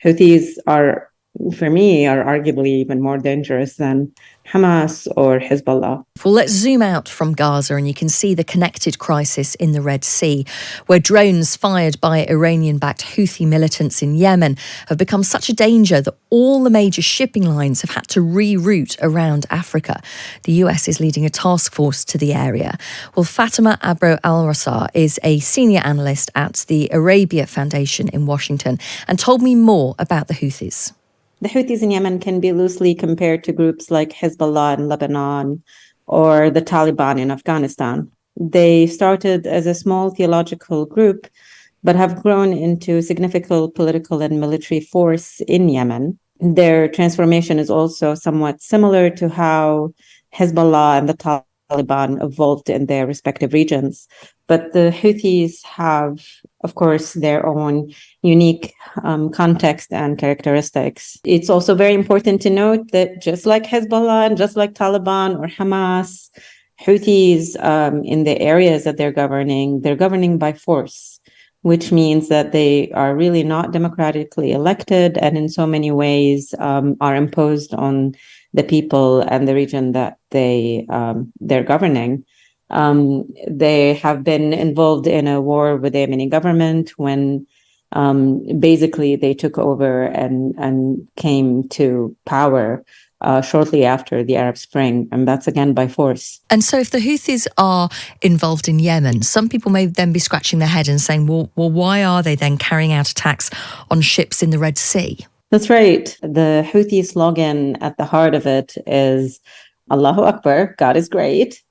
Houthis are, for me, are arguably even more dangerous than Hamas or Hezbollah. Well, let's zoom out from Gaza and you can see the connected crisis in the Red Sea, where drones fired by Iranian-backed Houthi militants in Yemen have become such a danger that all the major shipping lines have had to reroute around Africa. The US is leading a task force to the area. Well, Fatima Abo Alasrar is a senior analyst at the Arabia Foundation in Washington and told me more about the Houthis. The Houthis in Yemen can be loosely compared to groups like Hezbollah in Lebanon or the Taliban in Afghanistan. They started as a small theological group, but have grown into significant political and military force in Yemen. Their transformation is also somewhat similar to how Hezbollah and the Taliban evolved in their respective regions. But the Houthis have, of course, their own unique context and characteristics. It's also very important to note that just like Hezbollah and just like Taliban or Hamas, Houthis in the areas that they're governing by force, which means that they are really not democratically elected and in so many ways are imposed on the people and the region that they're governing. They have been involved in a war with the Yemeni government when basically they took over and came to power shortly after the Arab Spring, and that's again by force. And so if the Houthis are involved in Yemen, some people may then be scratching their head and saying, well, why are they then carrying out attacks on ships in the Red Sea? That's right. The Houthi slogan at the heart of it is Allahu Akbar, God is great.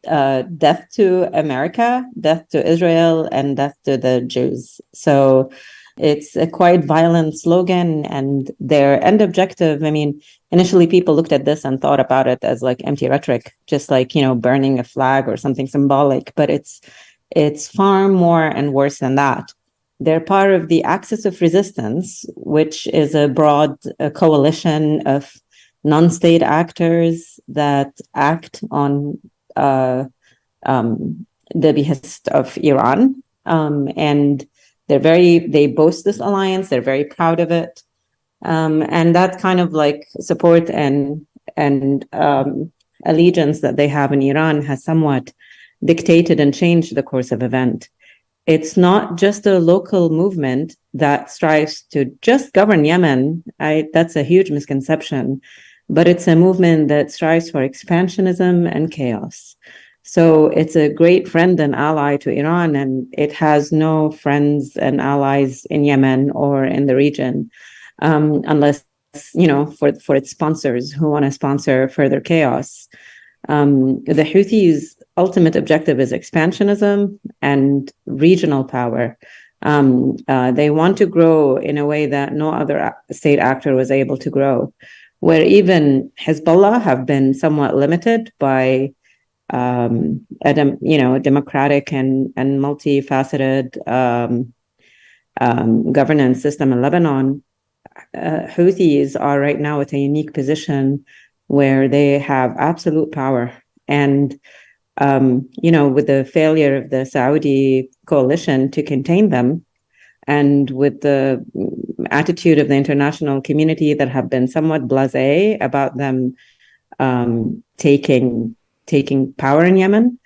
Death to America, death to Israel, and death to the Jews. So it's a quite violent slogan, and their end objective, I mean, initially people looked at this and thought about it as like empty rhetoric, just like, burning a flag or something symbolic, but it's far more and worse than that. They're part of the Axis of Resistance, which is a broad coalition of non-state actors that act on the behest of Iran, and they boast this alliance. They're very proud of it, and that kind of like support and allegiance that they have in Iran has somewhat dictated and changed the course of event. It's not just a local movement that strives to just govern Yemen. That's a huge misconception. But it's a movement that strives for expansionism and chaos. So it's a great friend and ally to Iran, and it has no friends and allies in Yemen or in the region, unless, for its sponsors who want to sponsor further chaos. The Houthis' ultimate objective is expansionism and regional power. They want to grow in a way that no other state actor was able to grow, where even Hezbollah have been somewhat limited by a democratic and multifaceted governance system in Lebanon. Houthis are right now at a unique position where they have absolute power. And, with the failure of the Saudi coalition to contain them, and with the attitude of the international community that have been somewhat blasé about them taking power in Yemen,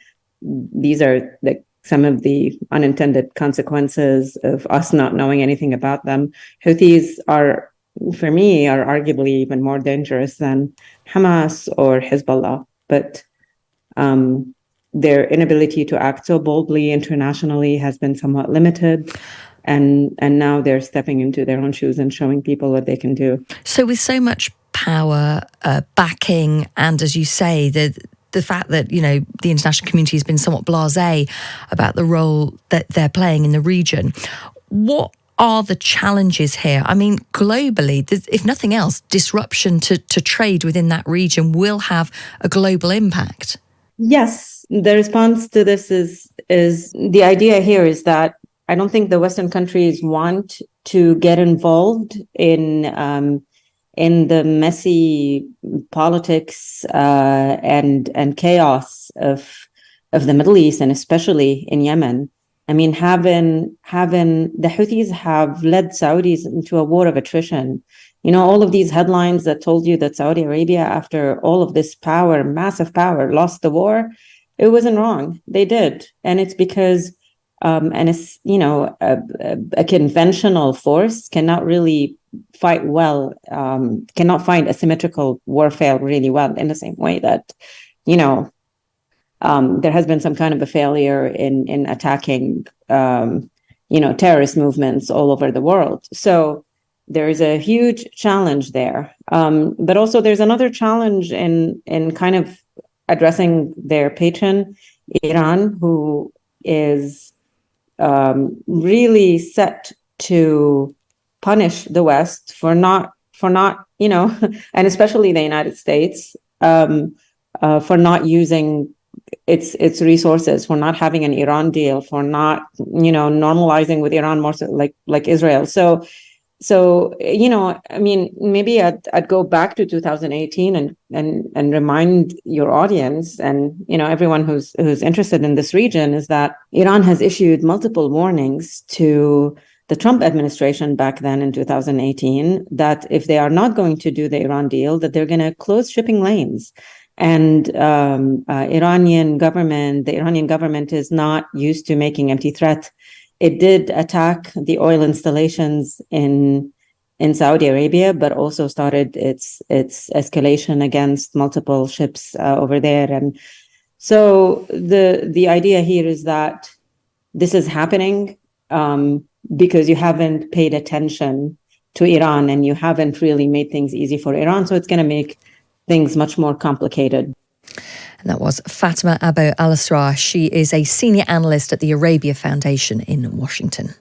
these are some of the unintended consequences of us not knowing anything about them. Houthis are, for me, are arguably even more dangerous than Hamas or Hezbollah, but their inability to act so boldly internationally has been somewhat limited. And now they're stepping into their own shoes and showing people what they can do. So with so much power, backing, and as you say, the fact that, the international community has been somewhat blasé about the role that they're playing in the region, what are the challenges here? I mean, globally, if nothing else, disruption to trade within that region will have a global impact. Yes, the response to this is the idea here is that I don't think the Western countries want to get involved in the messy politics and chaos of the Middle East, and especially in Yemen. I mean, having the Houthis have led Saudis into a war of attrition. All of these headlines that told you that Saudi Arabia, after all of this power, massive power, lost the war, it wasn't wrong. They did. And it's because, a conventional force cannot really fight well, cannot find asymmetrical warfare really well, in the same way that, there has been some kind of a failure in attacking, terrorist movements all over the world. So there's a huge challenge there. But also there's another challenge in kind of addressing their patron, Iran, who is really set to punish the West for not, and especially the United States, for not using its resources, for not having an Iran deal, for not, normalizing with Iran more so like Israel. So I mean, maybe I'd go back to 2018 and remind your audience and everyone who's interested in this region is that Iran has issued multiple warnings to the Trump administration back then in 2018 that if they are not going to do the Iran deal, that they're going to close shipping lanes. And the Iranian government is not used to making empty threat. It did attack the oil installations in Saudi Arabia, but also started its escalation against multiple ships over there. And so the idea here is that this is happening because you haven't paid attention to Iran and you haven't really made things easy for Iran. So it's going to make things much more complicated. And that was Fatima Abo Alasrar. She is a senior analyst at the Arabia Foundation in Washington.